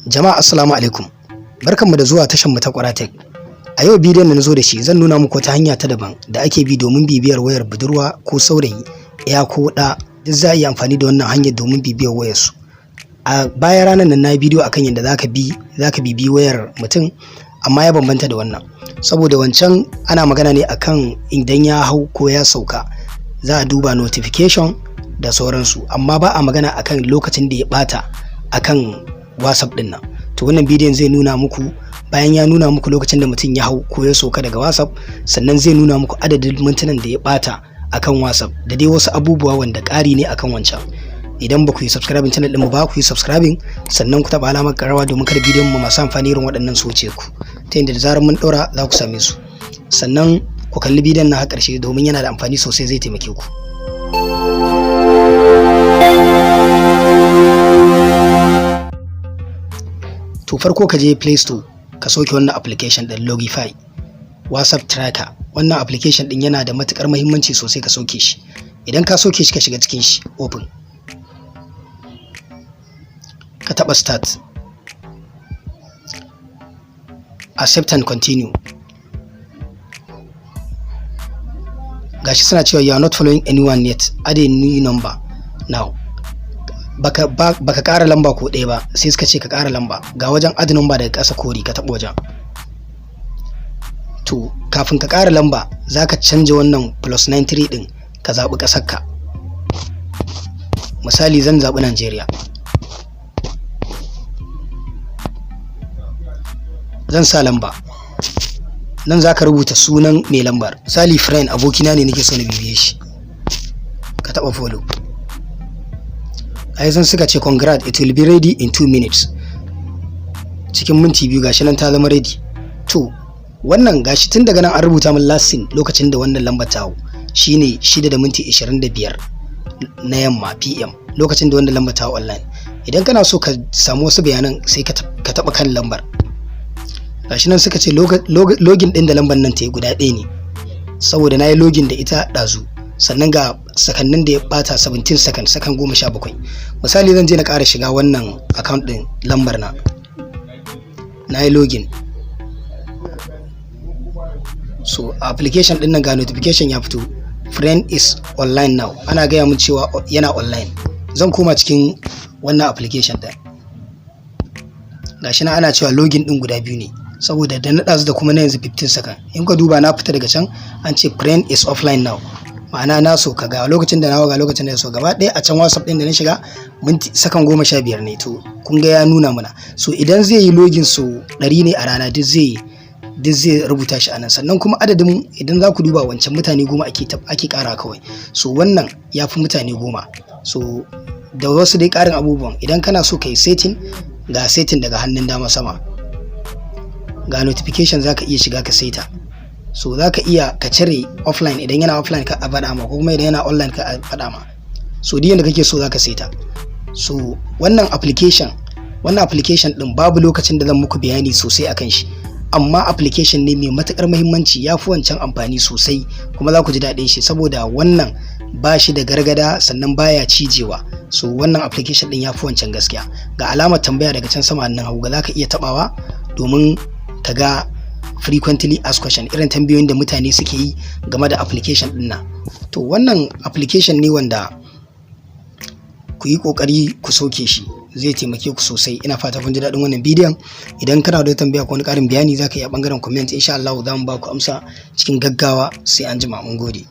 Jama'a assalamu alaikum. Barkanmu da zuwa tashar mu ta Kwaratek. A yau bidiyon da nazo da shi zan nuna muku wata hanya ta daban da ake bi domin bibiyar wayar budurwa ko saurayi, ya ko da duk za a yi amfani da wannan hanyar domin bibiyar wayar su. A baya ranar nan na yi bidiyo akan yadda zaka bibi wayar mutum, amma ya bambanta da wannan. Saboda wancan ana magana ne akan idan ya hau ko ya sauka za a duba notification da sauransu, amma ba a magana akan lokacin da ya bata akan WhatsApp din nan. To wannan bidiyon zai nuna muku, bayan ya nuna muku lokacin da mutum ya hau ko ya sauka daga WhatsApp, sannan zai nuna muku adadin mintunan da ya bata akan WhatsApp da dai wasu abubuwa wanda ƙari ne akan wancan. Idan ba ku yi subscribing channel din mu ba, ku yi subscribing, sannan ku taɓa alamar ƙararrawa domin kada bidiyon mu masu amfani irin waɗannan su wuce ku, ta yadda da zarar mun ɗora za ku same su. Sannan ku kalli bidiyon na har ƙarshe domin yana da amfani sosai, zai taimake ku. To farko ka je Play Store ka sauke wannan application din Logify WhatsApp Tracker. Wannan application din yana da matukar muhimmanci sosai, ka sauke shi. Idan ka sauke shi ka shiga cikin shi, open, ka taba start, accept and continue. Gashi suna cewa you are not following anyone yet, add a new number now. Baka ƙara lamba ko ɗaya ba, sai suka ce ka ƙara lamba. Ga wajen add number daga ƙasa kori, ka taɓa wajen. To kafin ka ƙara lamba za ka canja wannan +93 ɗin, ka zaɓi ƙasarka. Misali zan zaɓi Najeriya. Zan sa lamba. Nan za ka rubuta sunan mai lambar. Misali friend, abokina ne nake so na bibiye shi. Ka taɓa follow. Aizan suka ce congrats, it will be ready in 2 minutes. Cikin minti 2 gashi nan ta zama ready. To wannan gashi tun daga nan an rubuta min last seen lokacin da wannan lambar ta hau shine 6:25 na yamma PM, lokacin da wannan lambar ta hau online. Idan kana so ka samu wasu bayanan sai ka taba kan lambar. Gashi nan suka ce login din da lambar nan ta yi guda ɗaya ne, saboda na yi login da ita ɗazu. Sannan ga sakannin da ya bata 17 sakan 17. Misali zan je na ƙara shiga wannan account din lambar na yi login. So application din nan ga notification ya fito, friend is online now, ana gaya mun cewa yana online. Zan koma cikin wannan application din. Gashi na ana cewa login din guda biyu ne, saboda da na ɗazu da kuma na yanzu 15 sakan. In ka duba na fita daga can an ce friend is offline now, ma'ana na so ka ga lokacin da na ga lokacin da ya so gaba ɗaya a can WhatsApp ɗin da na shiga sakan 15 ne. To kun ga ya nuna mana. So idan zai yi login so 100 ne a rana, duk zai rubuta shi a nan. Sannan kuma adadin, idan za ku duba wancan mutane 10 ake ƙara kawai, so wannan ya fi mutane 10. So da wasu dai ƙarin abubuwan. Idan kana so ka yi setting, ga setting daga hannun dama sama, ga notification za ka iya shiga ka seta. So za ka iya ka cire offline, idan yana offline ka a faɗa ma, ko kuma idan yana online ka a faɗa ma. So duk yanda kake so za ka seta. So wannan application din babu lokacin da zan muku bayani sosai akan shi, amma application ne mai matukar muhimmanci, ya fi wancan amfani sosai, kuma za ku ji daɗin shi saboda wannan ba shi da gargada, sannan baya cijewa. So wannan application din ya fi wancan gaskiya. Ga alamar tambaya daga can sama nan hagu, za ka iya tabawa domin ka ga frequently asked question, irin tambayoyin da mutane suke yi game da application din nan. To wannan application ne wanda ku yi kokari ku sauke shi, zai taimake ku sosai. Ina fata kun ji daɗin wannan bidiyon. Idan kana da tambaya ko wani ƙarin bayani za ka yi a ɓangaren comment, insha Allah za mu ba ku amsa cikin gaggawa. Sai an jima, mun gode.